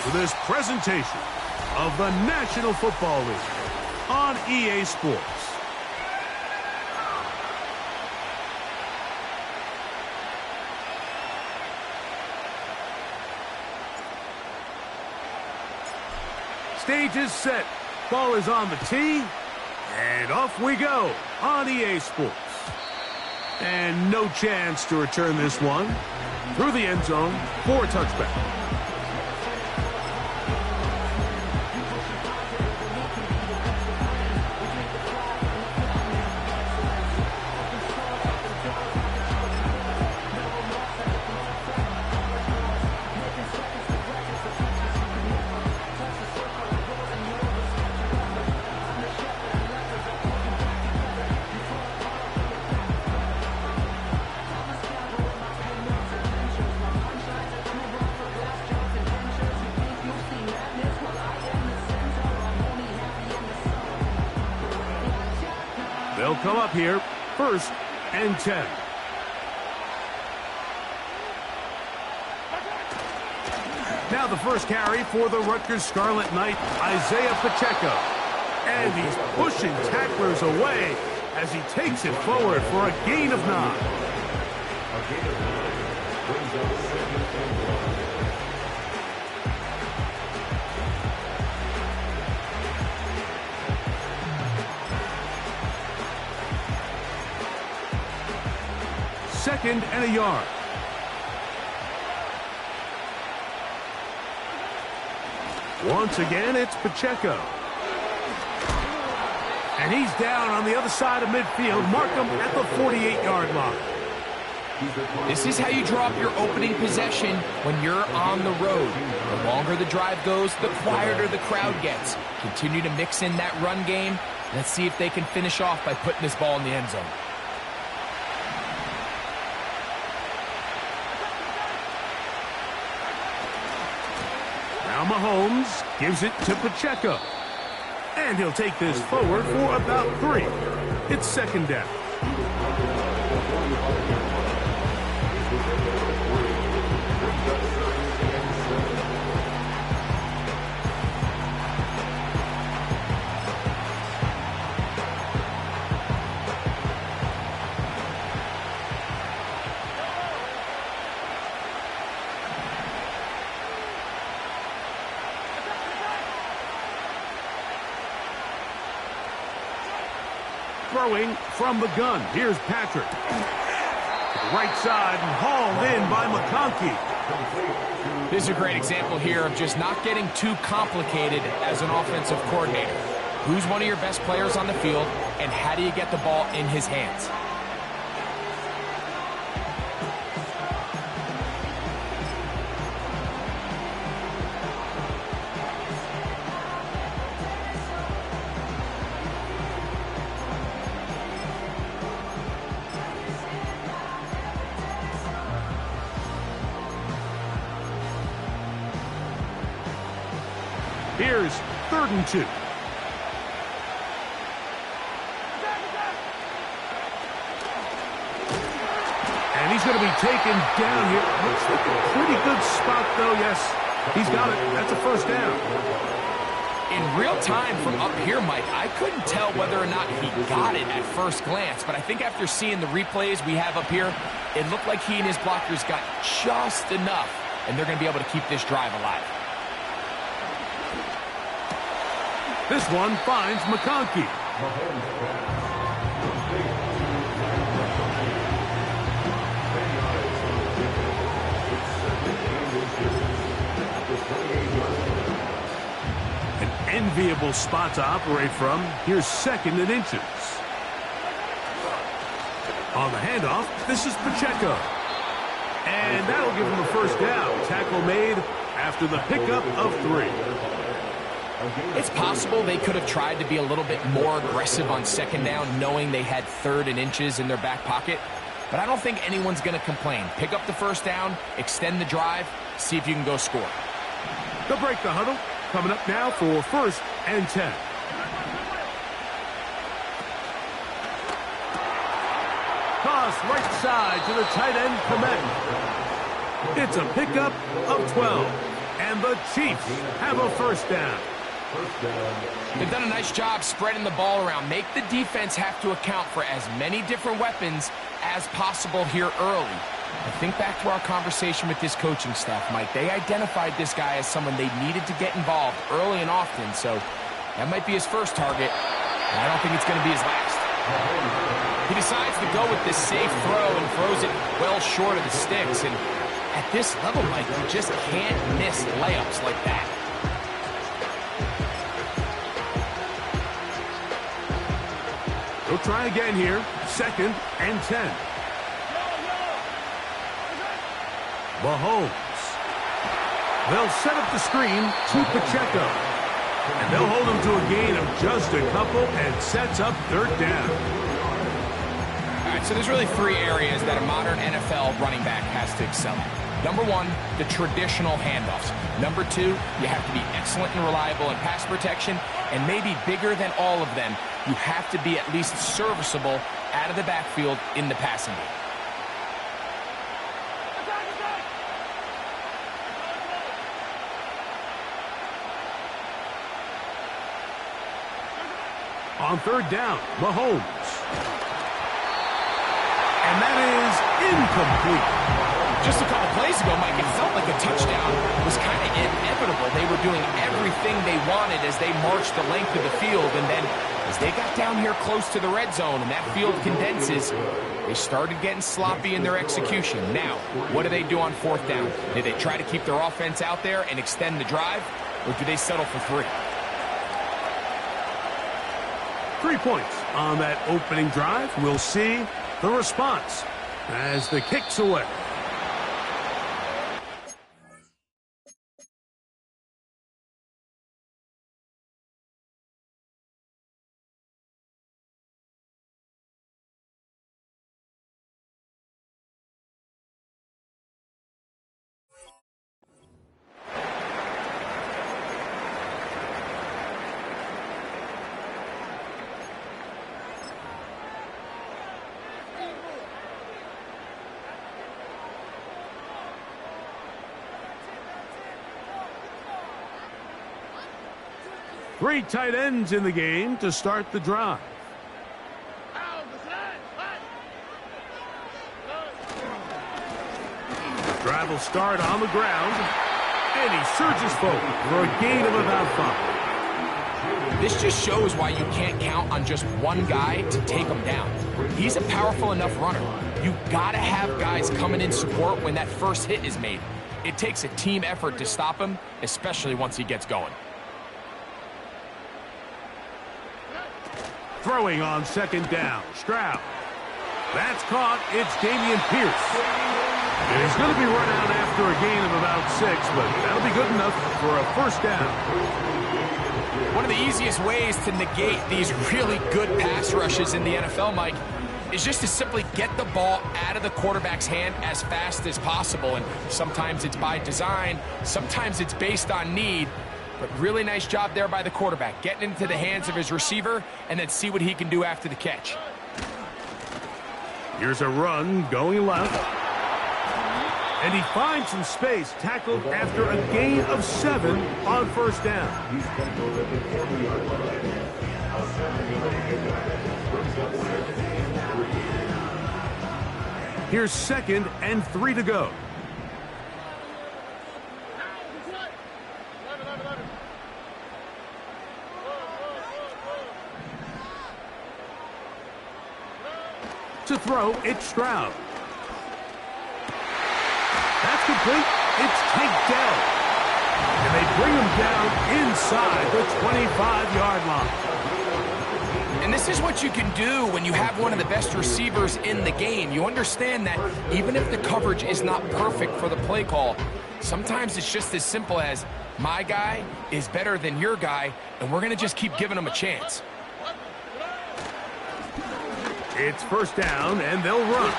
for this presentation of the National Football League on EA Sports. Stage is set. Ball is on the tee. And off we go on EA Sports. And no chance to return this one through the end zone for a touchback. They'll come up here, 1st and 10. Now the first carry for the Rutgers Scarlet Knight, Isaiah Pacheco. And he's pushing tacklers away as he takes it forward for a gain of 9. Second and a yard. Once again, it's Pacheco. And he's down on the other side of midfield. Mark him at the 48-yard line. This is how you draw up your opening possession when you're on the road. The longer the drive goes, the quieter the crowd gets. Continue to mix in that run game. Let's see if they can finish off by putting this ball in the end zone. Now Mahomes gives it to Pacheco. And he'll take this forward for about 3. It's second down. Throwing from the gun. Here's Patrick. Right side and hauled in by McConkey. This is a great example here of just not getting too complicated as an offensive coordinator. Who's one of your best players on the field, and how do you get the ball in his hands? Here's 3rd and 2. And he's going to be taken down here. Looks like a pretty good spot, though. Yes, he's got it. That's a 1st down. In real time from up here, Mike, I couldn't tell whether or not he got it at first glance, but I think after seeing the replays we have up here, it looked like he and his blockers got just enough, and they're going to be able to keep this drive alive. This one finds McConkey. An enviable spot to operate from. Here's 2nd and inches. On the handoff, this is Pacheco. And that'll give him a 1st down. Tackle made after the pickup of 3. It's possible they could have tried to be a little bit more aggressive on 2nd down, knowing they had 3rd and inches in their back pocket. But I don't think anyone's going to complain. Pick up the 1st down, extend the drive, see if you can go score. They'll break the huddle. Coming up now for 1st and 10. Toss right side to the tight end, Komet. It's a pickup of 12. And the Chiefs have a first down. They've done a nice job spreading the ball around. Make the defense have to account for as many different weapons as possible here early. I think back to our conversation with this coaching staff, Mike. They identified this guy as someone they needed to get involved early and often, so that might be his first target, and I don't think it's going to be his last. He decides to go with this safe throw and throws it well short of the sticks, and at this level, Mike, you just can't miss layups like that. He'll try again here. 2nd and 10. Mahomes. They'll set up the screen to Pacheco. And they'll hold him to a gain of just a couple and sets up 3rd down. All right, so there's really 3 areas that a modern NFL running back has to excel at. Number 1, the traditional handoffs. Number 2, you have to be excellent and reliable in pass protection. And maybe bigger than all of them, you have to be at least serviceable out of the backfield in the passing game. On 3rd down, Mahomes. And that is incomplete. Just a couple plays ago, Mike, it felt like a touchdown was kind of inevitable. They were doing everything they wanted as they marched the length of the field, and then as they got down here close to the red zone and that field condenses, they started getting sloppy in their execution. Now, what do they do on 4th down? Do they try to keep their offense out there and extend the drive, or do they settle for 3? 3 points on that opening drive. We'll see the response as the kick's away. Three tight ends in the game to start the drive. Drive will start on the ground, and he surges forward for a gain of about 5. This just shows why you can't count on just one guy to take him down. He's a powerful enough runner. You gotta have guys coming in support when that first hit is made. It takes a team effort to stop him, especially once he gets going. Throwing on 2nd down, Stroud. That's caught. It's Dameon Pierce. And he's going to be run out after a gain of about 6, but that'll be good enough for a first down. One of the easiest ways to negate these really good pass rushes in the NFL, Mike, is just to simply get the ball out of the quarterback's hand as fast as possible. And sometimes it's by design, sometimes it's based on need. But really nice job there by the quarterback, getting into the hands of his receiver and then see what he can do after the catch. Here's a run going left. And he finds some space, tackled after a gain of 7 on first down. Here's 2nd and 3 to go. To throw, it's Stroud. That's complete. It's taken down. And they bring him down inside the 25-yard line. And this is what you can do when you have one of the best receivers in the game. You understand that even if the coverage is not perfect for the play call, sometimes it's just as simple as my guy is better than your guy, and we're going to just keep giving him a chance. It's first down, and they'll run.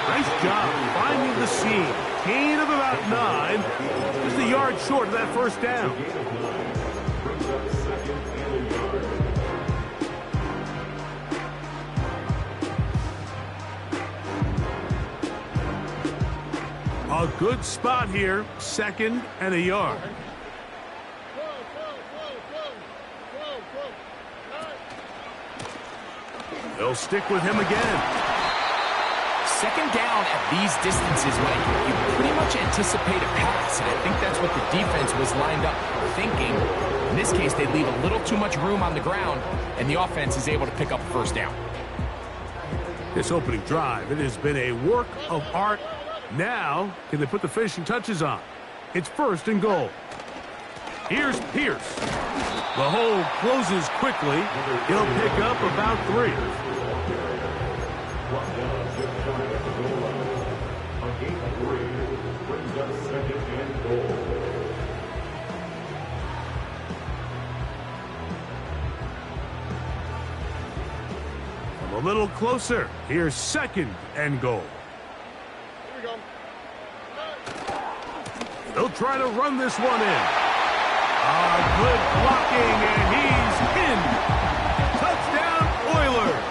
Nice job finding the seam. Gain of about 9. Just a yard short of that first down. A good spot here, 2nd and a yard. They'll stick with him again. 2nd down at these distances, Mike, you pretty much anticipate a pass, and I think that's what the defense was lined up thinking. In this case, they leave a little too much room on the ground, and the offense is able to pick up a 1st down. This opening drive, it has been a work of art. Now, can they put the finishing touches on? It's 1st and goal. Here's Pierce. The hole closes quickly. He'll pick up about 3. A little closer. Here's 2nd and goal. Here we go. They'll try to run this one in. Good blocking, and he's in. Touchdown, Oilers.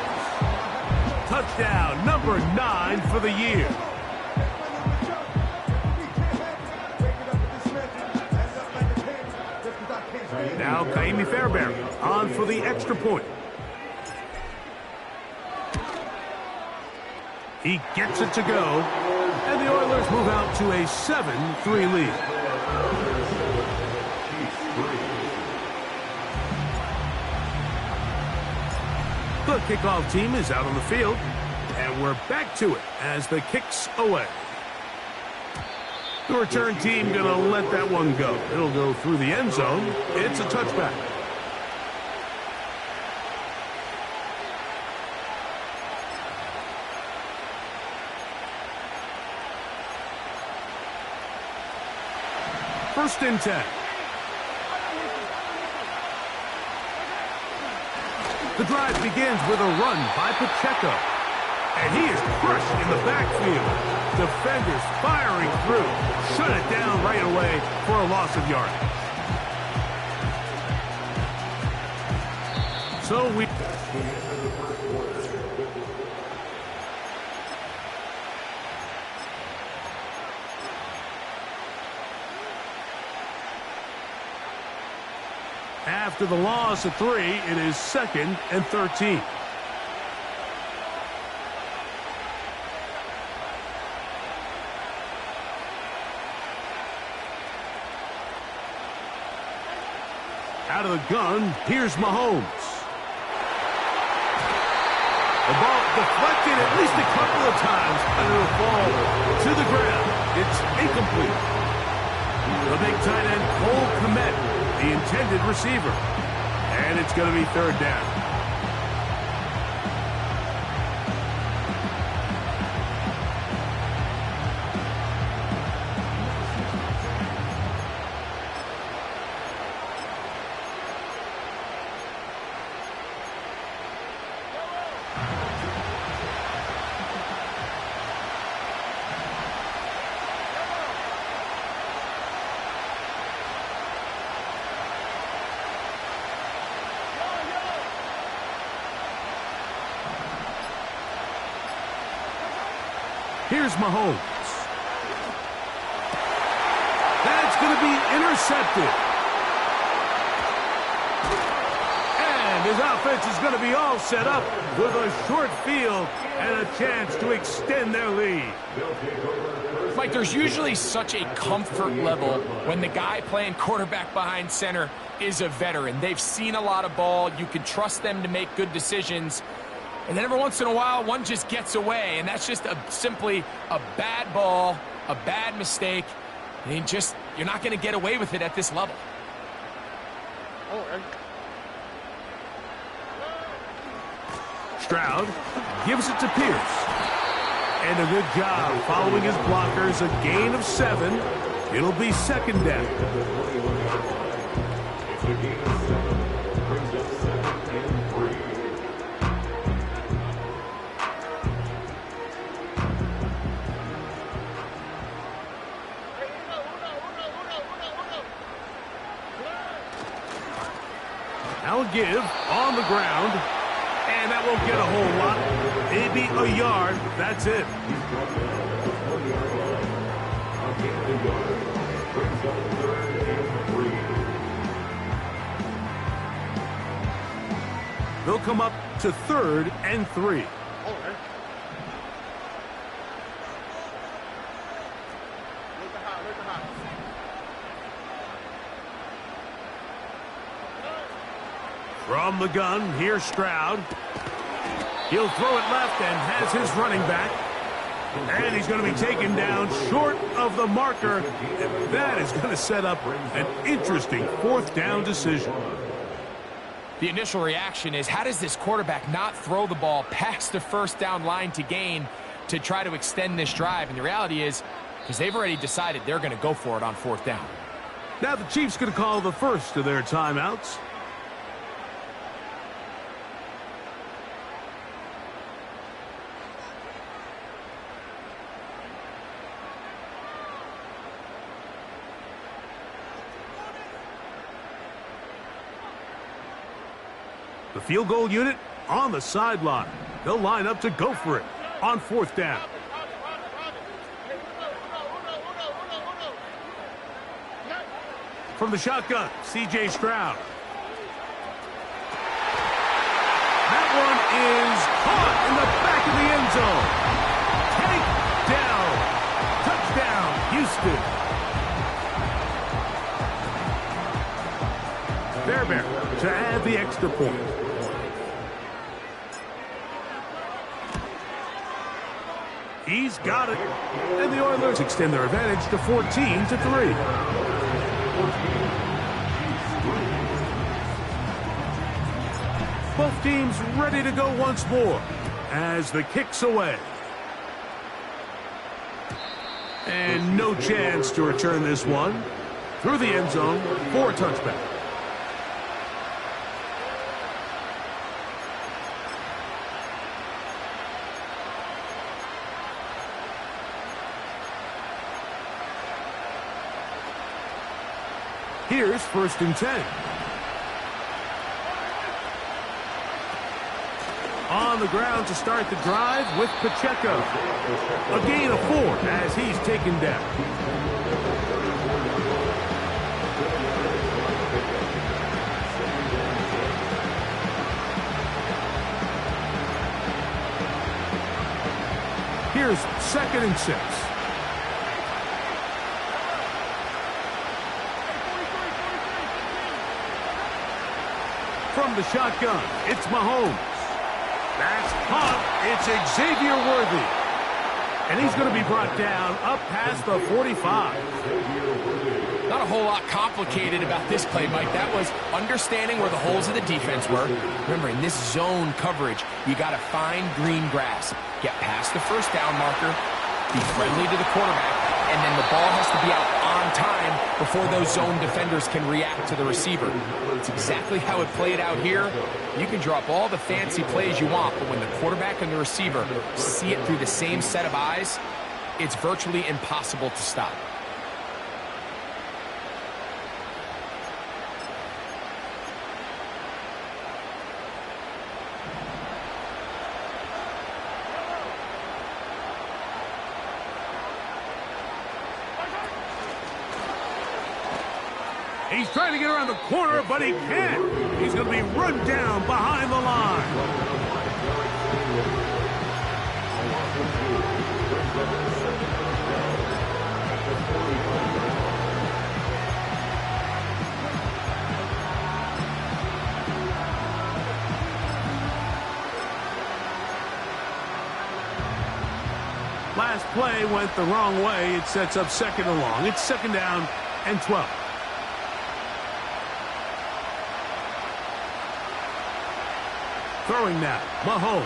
Touchdown number 9 for the year. Now Kaimi Fairbairn on for the extra point. He gets it to go, and the Oilers move out to a 7-3 lead. The kickoff team is out on the field, and we're back to it as the kick's away. The return team going to let that one go. It'll go through the end zone. It's a touchback. First and 10. The drive begins with a run by Pacheco. And he is crushed in the backfield. Defenders firing through. Shut it down right away for a loss of yardage. So we... After the loss of 3, it is 2nd and 13. Out of the gun, here's Mahomes. The ball deflected at least a couple of times, and it'll fall to the ground. It's incomplete. The big tight end, Cole Kmet, the intended receiver. And it's going to be 3rd down. Here's Mahomes. That's going to be intercepted. And his offense is going to be all set up with a short field and a chance to extend their lead. Mike, there's usually such a comfort level when the guy playing quarterback behind center is a veteran. They've seen a lot of ball. You can trust them to make good decisions. And then every once in a while, one just gets away, and that's just simply a bad ball, a bad mistake. And you're not going to get away with it at this level. Stroud gives it to Pierce. And a good job following his blockers, a gain of 7. It'll be 2nd down. Now a give on the ground, and that won't get a whole lot. Maybe a yard. That's it. They'll come up to 3rd and 3. From the gun, here's Stroud. He'll throw it left and has his running back. And he's going to be taken down short of the marker. And that is going to set up an interesting 4th down decision. The initial reaction is, how does this quarterback not throw the ball past the 1st down line to gain to try to extend this drive? And the reality is, because they've already decided they're going to go for it on 4th down. Now the Chiefs going to call the first of their timeouts. The field goal unit on the sideline. They'll line up to go for it on 4th down. From the shotgun, C.J. Stroud. That one is caught in the back of the end zone. Take down. Touchdown, Houston. Fairbairn to add the extra point. He's got it. And the Oilers extend their advantage to 14-3. Both teams ready to go once more as the kick's away. And no chance to return this one. Through the end zone for a touchback. Here's 1st and 10. On the ground to start the drive with Pacheco. A gain of 4 as he's taken down. Here's 2nd and 6. From the shotgun, it's Mahomes. That's caught. It's Xavier Worthy. And he's going to be brought down up past the 45. Not a whole lot complicated about this play, Mike. That was understanding where the holes of the defense were. Remember, in this zone coverage, you got to find green grass. Get past the 1st down marker, be friendly to the quarterback, and then the ball has to be out on time before those zone defenders can react to the receiver. It's exactly how it played out here. You can draw up all the fancy plays you want, but when the quarterback and the receiver see it through the same set of eyes, it's virtually impossible to stop. He's trying to get around the corner, but he can't. He's going to be run down behind the line. Last play went the wrong way. It sets up 2nd and long. It's 2nd down and 12. Throwing now, Mahomes.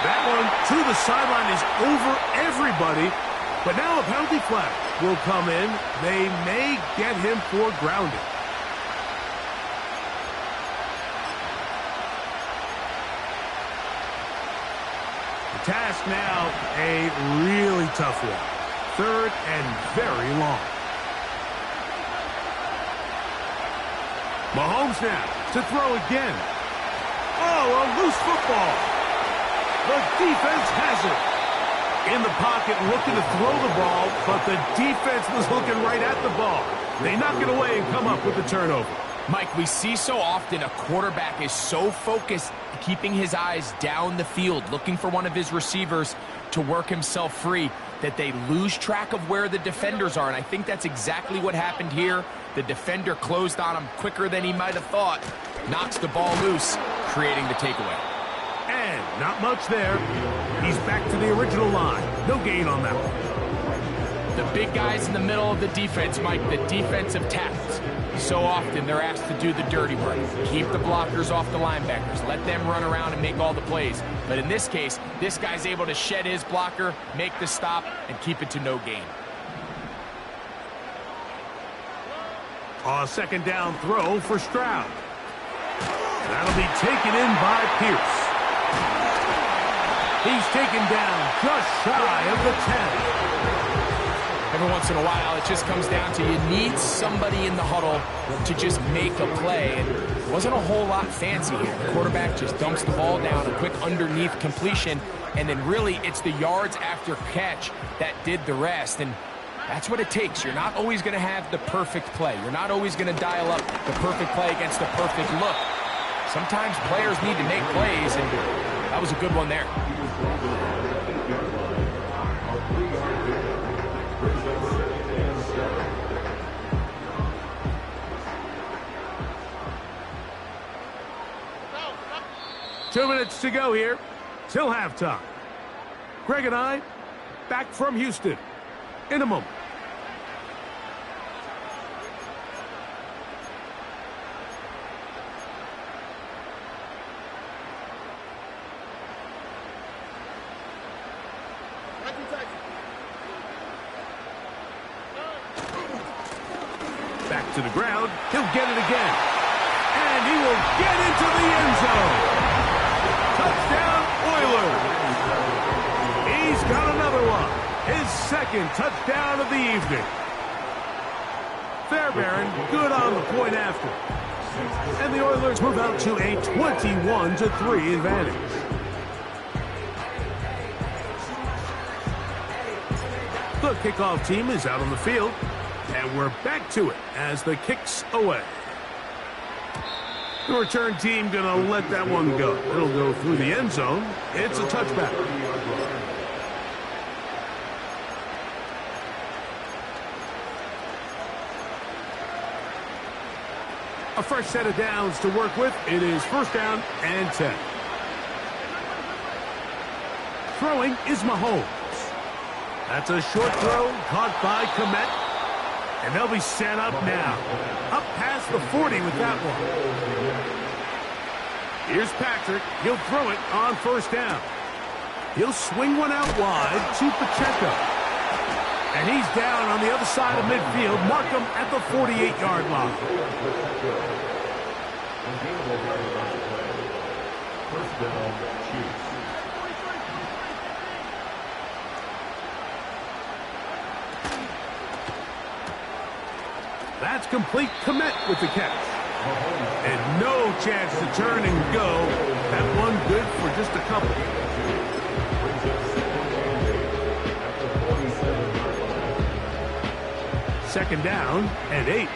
That one to the sideline is over everybody. But now a penalty flag will come in. They may get him for grounding. The task now, a really tough one. 3rd and very long. Mahomes now to throw again. Oh, a loose football. The defense has it. In the pocket, looking to throw the ball, but the defense was looking right at the ball. They knock it away and come up with the turnover. Mike, we see so often a quarterback is so focused, keeping his eyes down the field, looking for one of his receivers to work himself free, that they lose track of where the defenders are. And I think that's exactly what happened here. The defender closed on him quicker than he might have thought. Knocks the ball loose, creating the takeaway. And not much there. He's back to the original line. No gain on that one. The big guys in the middle of the defense, Mike, the defensive tackles. So often they're asked to do the dirty work. Keep the blockers off the linebackers. Let them run around and make all the plays. But in this case, this guy's able to shed his blocker, make the stop, and keep it to no gain. A second down throw for Stroud. That'll be taken in by Pierce. He's taken down just shy of the 10. Every once in a while, it just comes down to you need somebody in the huddle to just make a play. And it wasn't a whole lot fancy here. The quarterback just dumps the ball down, a quick underneath completion, and then really it's the yards after catch that did the rest. And that's what it takes. You're not always going to have the perfect play. You're not always going to dial up the perfect play against the perfect look. Sometimes players need to make plays, and that was a good one there. Two minutes to go here till halftime. Greg and I back from Houston in a moment. Back to the ground. He'll get it again. And he will get into the end zone. Touchdown, Oilers. He's got another one. His second touchdown of the evening. Fairbairn good on the point after. And the Oilers move out to a 21-3 advantage. The kickoff team is out on the field. And we're back to it as the kick's away. The return team going to let that one go. It'll go through the end zone. It's a touchback. A fresh set of downs to work with. It is first down and 10. Throwing is Mahomes. That's a short throw caught by Komet. And they'll be set up now. Up past the 40 with that one. Here's Patrick. He'll throw it on first down. He'll swing one out wide to Pacheco. And he's down on the other side of midfield. Mark him at the 48-yard line. First down, Chiefs. That's complete. Komet with the catch. And no chance to turn and go. That one good for just a couple. Second down and 8.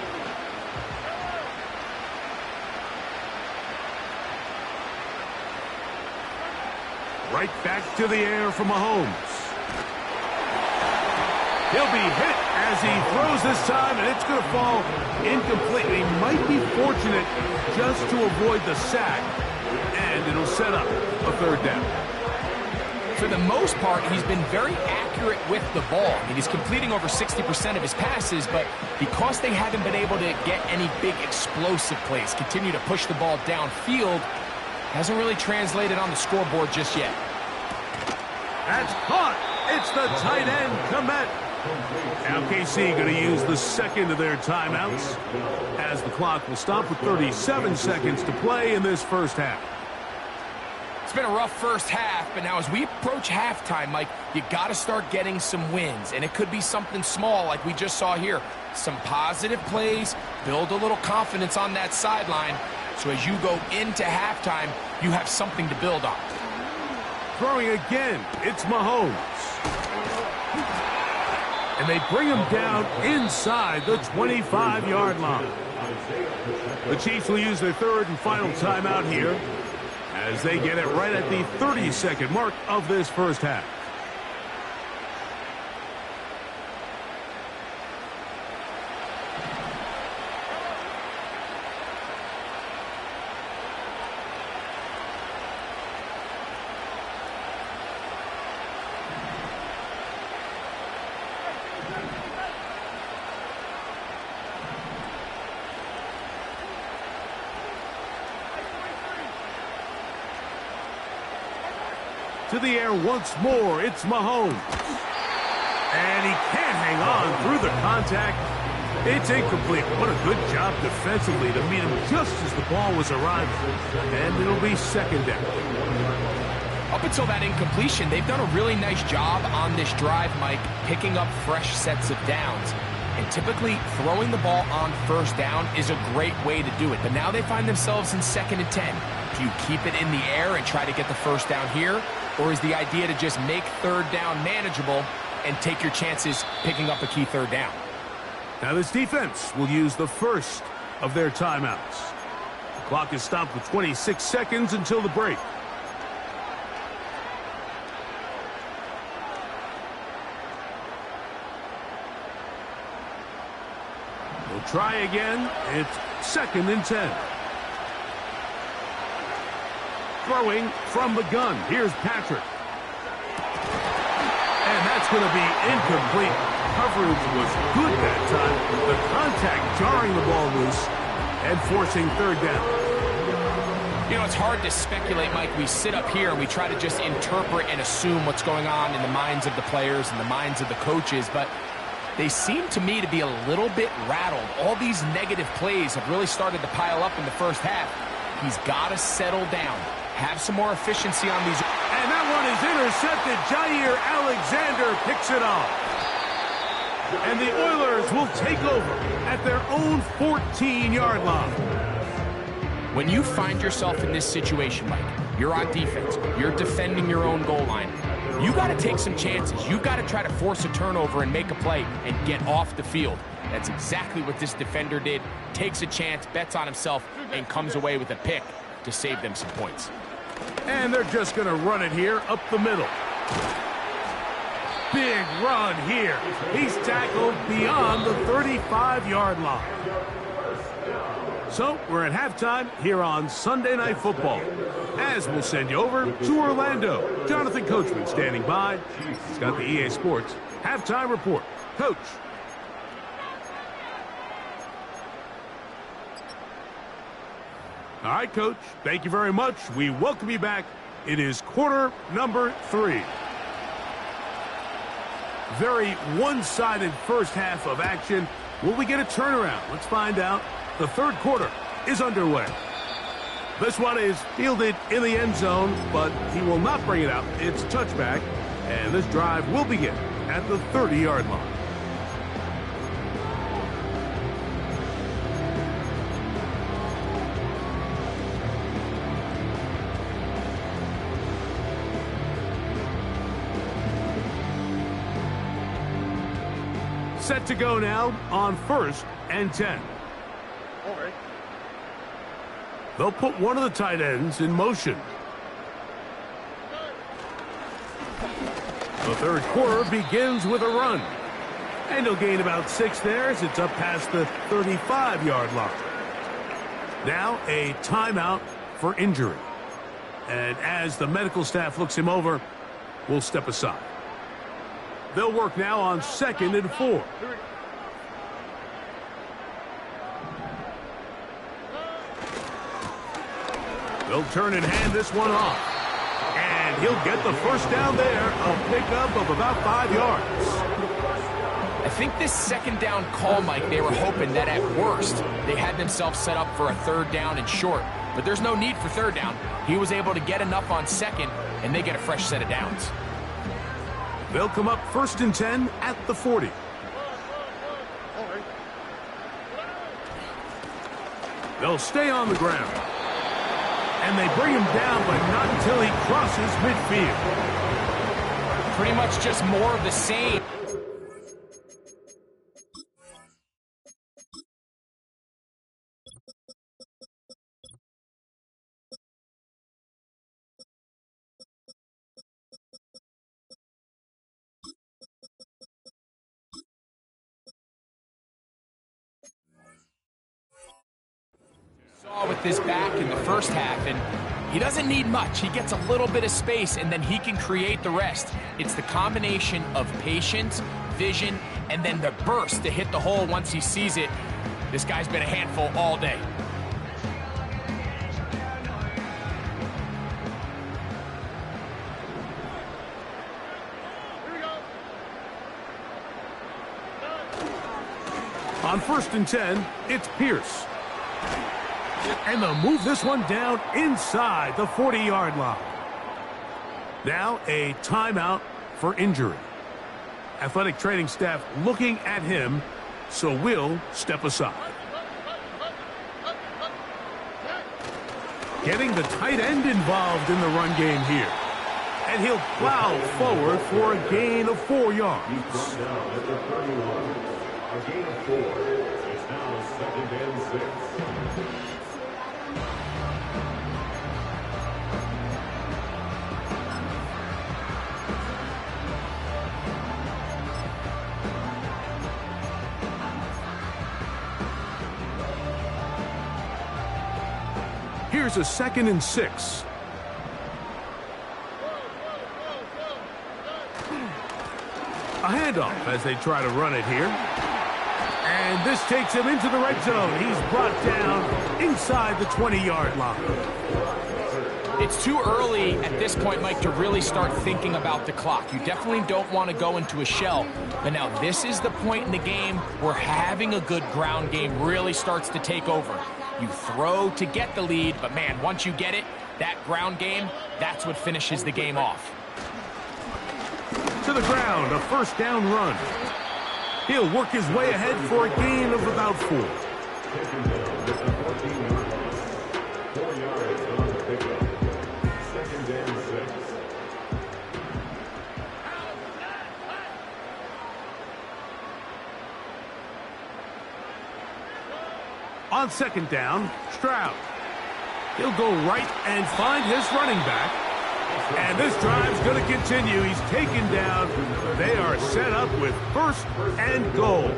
Right back to the air for Mahomes. He'll be hit as he throws this time, and it's going to fall incomplete. He might be fortunate just to avoid the sack, and it'll set up a third down. For the most part, he's been very accurate with the ball. I mean, he's completing over 60% of his passes, but because they haven't been able to get any big explosive plays, continue to push the ball downfield, hasn't really translated on the scoreboard just yet. That's caught. It's the tight end, Komet. Now KC going to use the second of their timeouts as the clock will stop with 37 seconds to play in this first half. It's been a rough first half, but now as we approach halftime, Mike, you got to start getting some wins, and it could be something small like we just saw here. Some positive plays, build a little confidence on that sideline, so as you go into halftime, you have something to build on. Throwing again, it's Mahomes. And they bring him down inside the 25-yard line. The Chiefs will use their third and final timeout here as they get it right at the 30-second mark of this first half. To the air once more, it's Mahomes. And he can't hang on through the contact. It's incomplete. What a good job defensively to meet him just as the ball was arriving. And it'll be second down. Up until that incompletion, they've done a really nice job on this drive, Mike, picking up fresh sets of downs. And typically, throwing the ball on first down is a great way to do it. But now they find themselves in 2nd and 10. Do you keep it in the air and try to get the first down here? Or is the idea to just make third down manageable and take your chances picking up a key third down? Now this defense will use the first of their timeouts. The clock is stopped with 26 seconds until the break. We'll try again. It's 2nd and 10. Throwing from the gun. Here's Patrick. And that's going to be incomplete. Coverage was good that time. The contact jarring the ball loose and forcing third down. You know, it's hard to speculate, Mike. We sit up here and we try to just interpret and assume what's going on in the minds of the players and the minds of the coaches, but they seem to me to be a little bit rattled. All these negative plays have really started to pile up in the first half. He's got to settle down. Have some more efficiency on these. And that one is intercepted. Jair Alexander picks it off. And the Oilers will take over at their own 14-yard line. When you find yourself in this situation, Mike, you're on defense, you're defending your own goal line, you got to take some chances. You've got to try to force a turnover and make a play and get off the field. That's exactly what this defender did. Takes a chance, bets on himself, and comes away with a pick to save them some points. And they're just going to run it here up the middle. Big run here. He's tackled beyond the 35-yard line. So we're at halftime here on Sunday Night Football. As we'll send you over to Orlando. Jonathan Coachman standing by. He's got the EA Sports halftime report. Coach. All right, Coach. Thank you very much. We welcome you back. It is quarter number 3. Very one-sided first half of action. Will we get a turnaround? Let's find out. The third quarter is underway. This one is fielded in the end zone, but he will not bring it out. It's touchback, and this drive will begin at the 30-yard line. Set to go now on 1st and 10. All right. They'll put one of the tight ends in motion. The third quarter begins with a run. And he'll gain about 6 there as it's up past the 35-yard line. Now a timeout for injury. And as the medical staff looks him over, we'll step aside. They'll work now on 2nd and 4. They'll turn and hand this one off. And he'll get the first down there, a pickup of about 5 yards. I think this second down call, Mike, they were hoping that at worst they had themselves set up for a third down and short. But there's no need for third down. He was able to get enough on second, and they get a fresh set of downs. They'll come up 1st and 10 at the 40. They'll stay on the ground. And they bring him down, but not until he crosses midfield. Pretty much just more of the same. with his back in the first half, and he doesn't need much. He gets a little bit of space, and then he can create the rest. It's the combination of patience, vision, and then the burst to hit the hole once he sees it. This guy's been a handful all day. On 1st and 10, it's Pierce. And they'll move this one down inside the 40-yard line. Now a timeout for injury. Athletic training staff looking at him, so we'll step aside. Getting the tight end involved in the run game here. And he'll plow forward for a gain of 4 yards. A gain of 4. It's now 2nd and 6. Here's a 2nd and 6. A handoff as they try to run it here. And this takes him into the red zone. He's brought down inside the 20-yard line. It's too early at this point, Mike, to really start thinking about the clock. You definitely don't want to go into a shell. But now this is the point in the game where having a good ground game really starts to take over. You throw to get the lead, but man, once you get it, that ground game, that's what finishes the game off. To the ground, a 1st down run. He'll work his way ahead for a gain of about 4. 4 yards on the pickup. 2nd and 6. On 2nd down, Stroud. He'll go right and find his running back. And this drive's going to continue. He's taken down. They are set up with 1st and goal.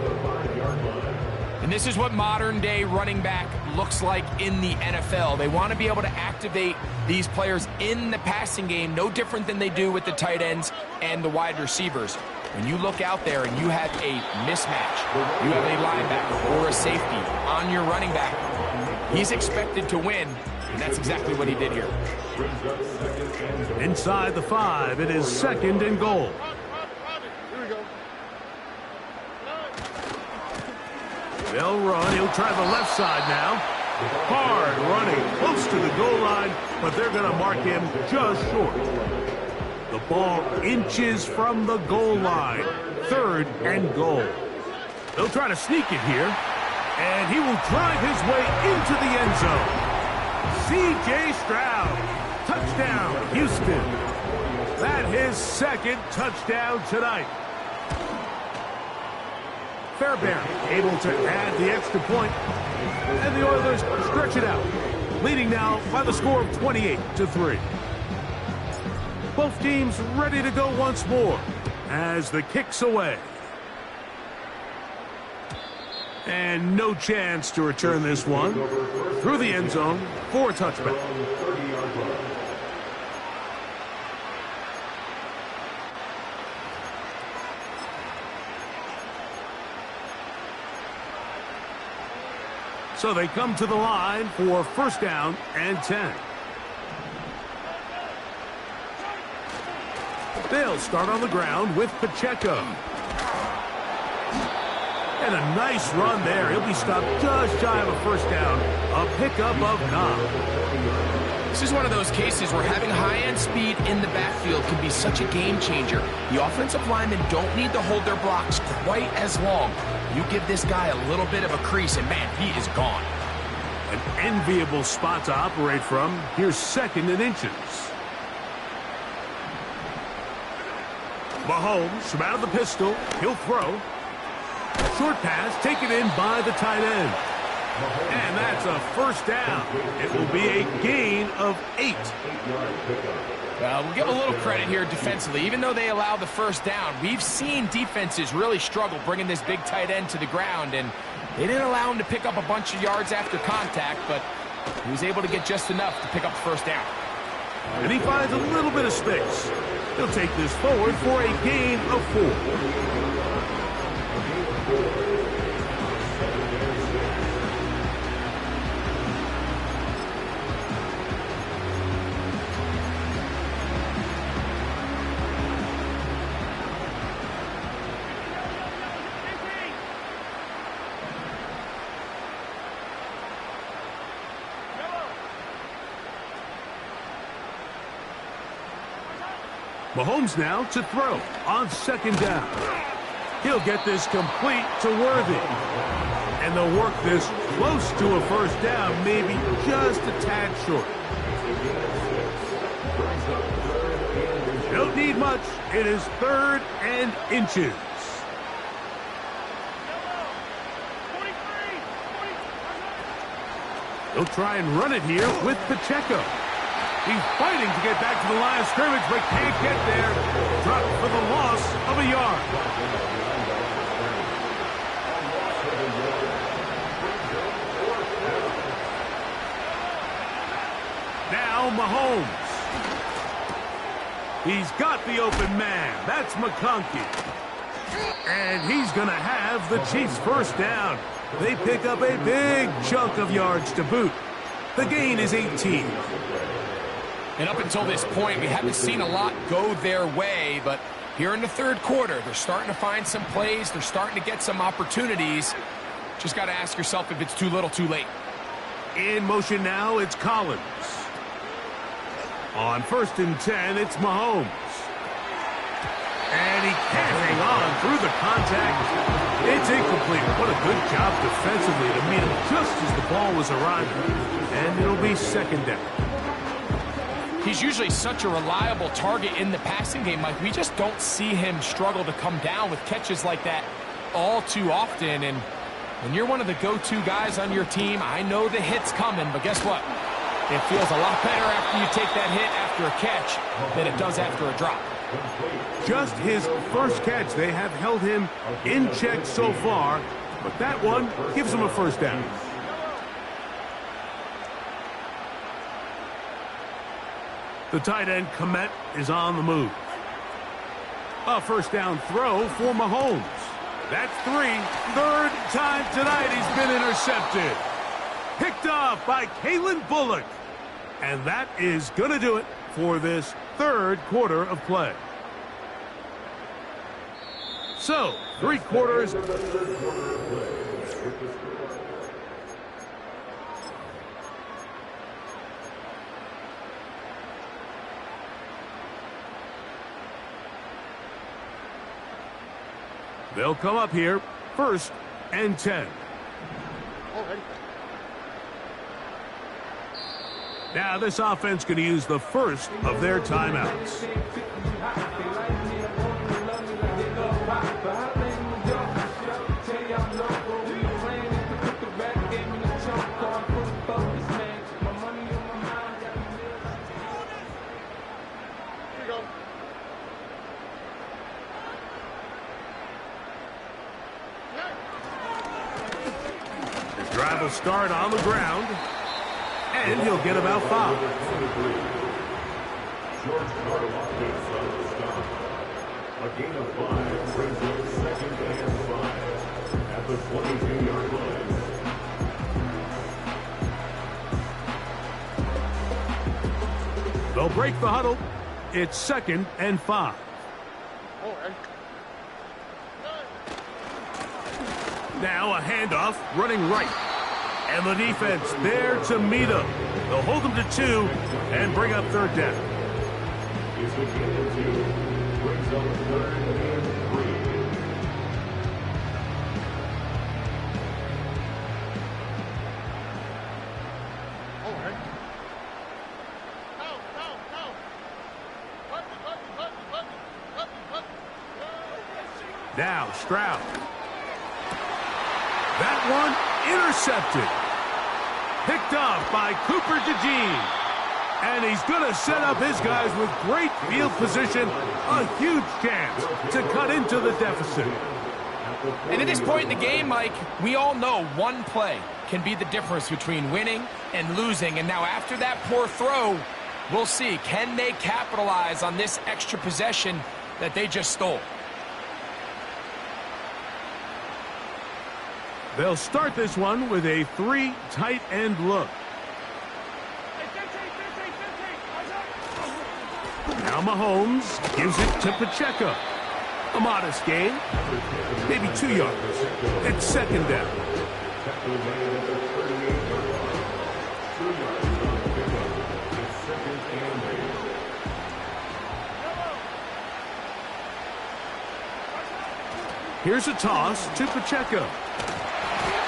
And this is what modern-day running back looks like in the NFL. They want to be able to activate these players in the passing game, no different than they do with the tight ends and the wide receivers. When you look out there and you have a mismatch, you have a linebacker or a safety on your running back, he's expected to win, and that's exactly what he did here. Inside the 5, it is 2nd and goal. Here we go. They'll run. He'll try the left side now. Hard running close to the goal line, but they're going to mark him just short. The ball inches from the goal line. 3rd and goal. They'll try to sneak it here, and he will drive his way into the end zone. C.J. Stroud. Touchdown, Houston. That his 2nd touchdown tonight. Fairbairn able to add the extra point, and the Oilers stretch it out, leading now by the score of 28-3. Both teams ready to go once more as the kick's away. And no chance to return this one through the end zone for a touchback. So they come to the line for 1st down and 10. They'll start on the ground with Pacheco. And a nice run there. He'll be stopped just shy of a 1st down. A pickup of Cobb. This is one of those cases where having high-end speed in the backfield can be such a game changer. The offensive linemen don't need to hold their blocks quite as long. You give this guy a little bit of a crease, and man, he is gone. An enviable spot to operate from. Here's 2nd and inches. Mahomes from out of the pistol. He'll throw. Short pass taken in by the tight end. And that's a 1st down. It will be a gain of 8. We'll give a little credit here defensively. Even though they allow the 1st down, we've seen defenses really struggle bringing this big tight end to the ground, and they didn't allow him to pick up a bunch of yards after contact, but He was able to get just enough to pick up the first down. And he finds a little bit of space. He'll take this forward for a gain of 4. Mahomes now to throw on 2nd down. He'll get this complete to Worthy. And they'll work this close to a first down, maybe just a tad short. Don't need much. It is 3rd and inches. They'll try and run it here with Pacheco. He's fighting to get back to the line of scrimmage, but can't get there. Dropped for the loss of a yard. Now Mahomes. He's got the open man. That's McConkey. And he's going to have the Chiefs' first down. They pick up a big chunk of yards to boot. The gain is 18. And up until this point, we haven't seen a lot go their way, but here in the 3rd quarter, they're starting to find some plays. They're starting to get some opportunities. Just got to ask yourself if it's too little, too late. In motion now, it's Collins. On 1st and 10, it's Mahomes. And he can't hang on through the contact. It's incomplete. What a good job defensively to meet him just as the ball was arriving. And it'll be 2nd down. He's usually such a reliable target in the passing game, Mike. We just don't see him struggle to come down with catches like that all too often. And when you're one of the go-to guys on your team, I know the hit's coming, but guess what? It feels a lot better after you take that hit after a catch than it does after a drop. Just his first catch. They have held him in check so far, but that one gives him a first down. The tight end, Komet, is on the move. A first down throw for Mahomes. That's 3. 3rd time tonight he's been intercepted. Picked off by Kalen Bullock. And that is going to do it for this 3rd quarter of play. So, 3 quarters. They'll come up here, 1st and 10. Now this offense going to use the first of their timeouts. Drive will start on the ground, and he'll get about 5. A gain of 5 brings up 2nd and 5 at the 22-yard line. They'll break the huddle. It's 2nd and 5. Now a handoff running right. And the defense there to meet him. They'll hold him to 2 and bring up 3rd down. It's a gain of 2. Brings up 3rd and 3. Now Stroud. That one intercepted. Picked off by Cooper DeJean. And he's going to set up his guys with great field position. A huge chance to cut into the deficit. And at this point in the game, Mike, we all know one play can be the difference between winning and losing. And now after that poor throw, we'll see, can they capitalize on this extra possession that they just stole? They'll start this one with a 3 tight end look. Now Mahomes gives it to Pacheco. A modest gain, maybe 2 yards. It's second down. Here's a toss to Pacheco.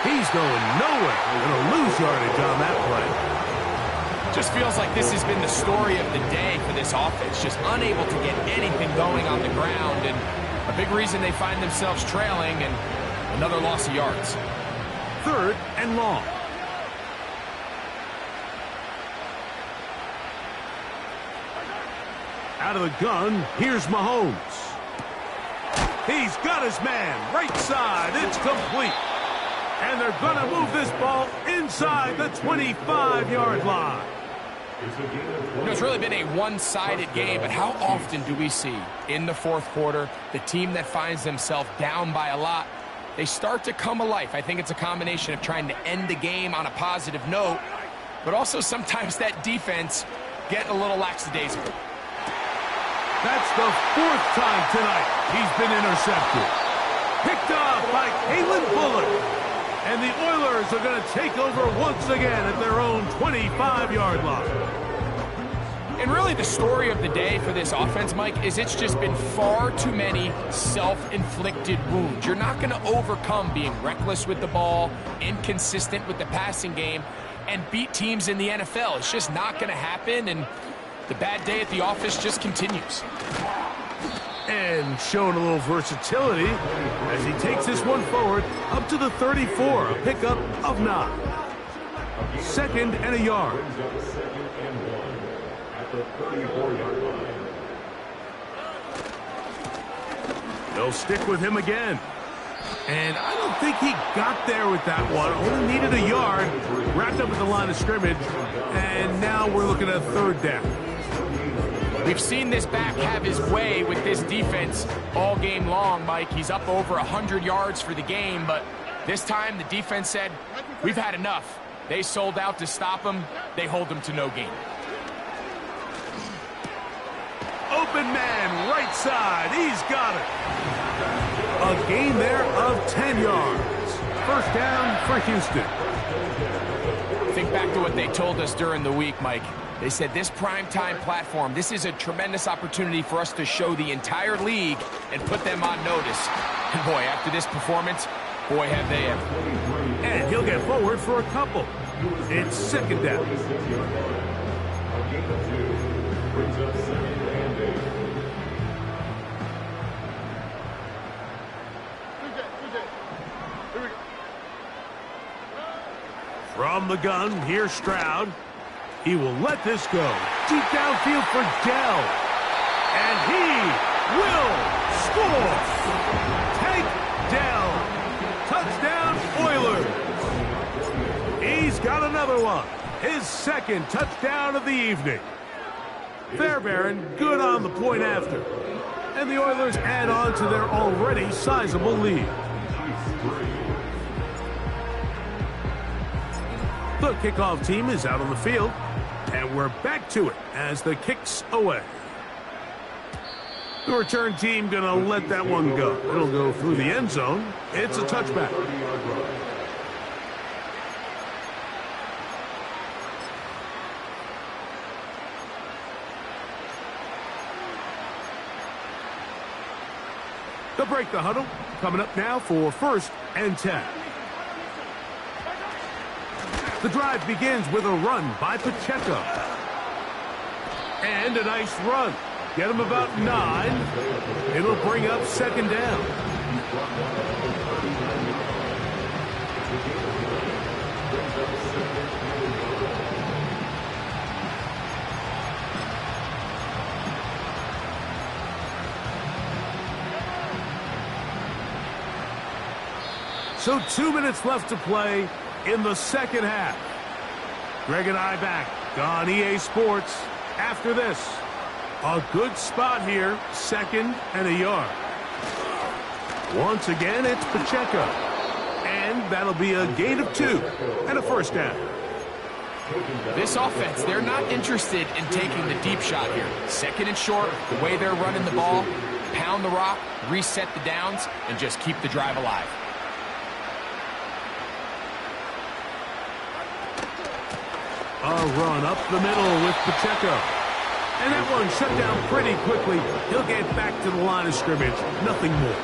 He's going nowhere. Gonna lose yardage on that play. Just feels like this has been the story of the day for this offense. Just unable to get anything going on the ground. And a big reason they find themselves trailing and another loss of yards. 3rd and long. Out of the gun, here's Mahomes. He's got his man right side. It's complete. And they're going to move this ball inside the 25-yard line. You know, it's really been a one-sided game, but how often do we see in the fourth quarter the team that finds themselves down by a lot, they start to come alive? I think it's a combination of trying to end the game on a positive note, but also sometimes that defense getting a little lackadaisical. That's the 4th time tonight he's been intercepted. Picked off by Kalen Fuller. And the Oilers are going to take over once again at their own 25-yard line. And really the story of the day for this offense, Mike, is it's just been far too many self-inflicted wounds. You're not going to overcome being reckless with the ball, inconsistent with the passing game, and beat teams in the NFL. It's just not going to happen, and the bad day at the office just continues. And showing a little versatility as he takes this one forward up to the 34, a pickup of 9. 2nd and a yard. They'll stick with him again. And I don't think he got there with that one. Only needed a yard. Wrapped up at the line of scrimmage. And now we're looking at 3rd down. We've seen this back have his way with this defense all game long, Mike. He's up over 100 yards for the game, but this time the defense said, we've had enough. They sold out to stop him. They hold him to no gain. Open man, right side. He's got it. A gain there of 10 yards. 1st down for Houston. Think back to what they told us during the week, Mike. They said this primetime platform, this is a tremendous opportunity for us to show the entire league and put them on notice. And boy, after this performance, boy, have they ever. And he'll get forward for a couple. It's 2nd down. From the gun, here's Stroud. He will let this go. Deep downfield for Dell. And he will score. Tank Dell. Touchdown Oilers. He's got another one. His 2nd touchdown of the evening. Fairbairn good on the point after. And the Oilers add on to their already sizable lead. The kickoff team is out on the field. And we're back to it as the kick's away. The return team going to let that one go. It'll go through the end zone. It's a touchback. They'll break the huddle. Coming up now for 1st and 10. The drive begins with a run by Pacheco. And a nice run. Get him about 9. It'll bring up 2nd down. So 2 minutes left to play. in the second half. Greg and I back on EA Sports after this. A good spot here, 2nd and a yard. Once again, it's Pacheco. And that'll be a gain of 2 and a first down. This offense, they're not interested in taking the deep shot here. 2nd and short, the way they're running the ball, pound the rock, reset the downs, and just keep the drive alive. A run up the middle with Pacheco. And that one shut down pretty quickly. He'll get back to the line of scrimmage. Nothing more.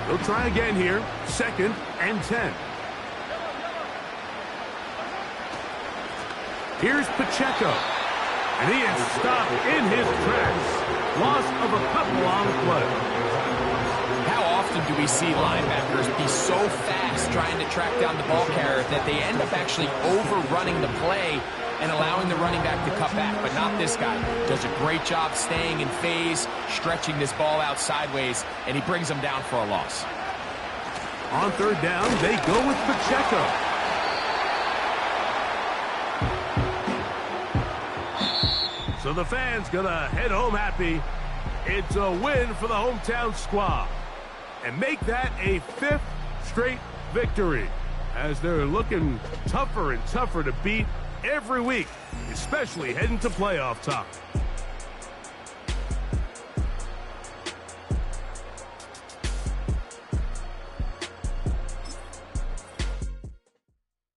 He'll try again here. 2nd and 10. Here's Pacheco. And he is stopped in his tracks. Loss of a couple on the play. How often do we see linebackers be so fast trying to track down the ball carrier that they end up actually overrunning the play and allowing the running back to cut back? But not this guy. Does a great job staying in phase, stretching this ball out sideways, and he brings them down for a loss. On 3rd down, they go with Pacheco. So the fans gonna head home happy. It's a win for the hometown squad. And make that a 5th straight victory, as they're looking tougher and tougher to beat every week, especially heading to playoff time.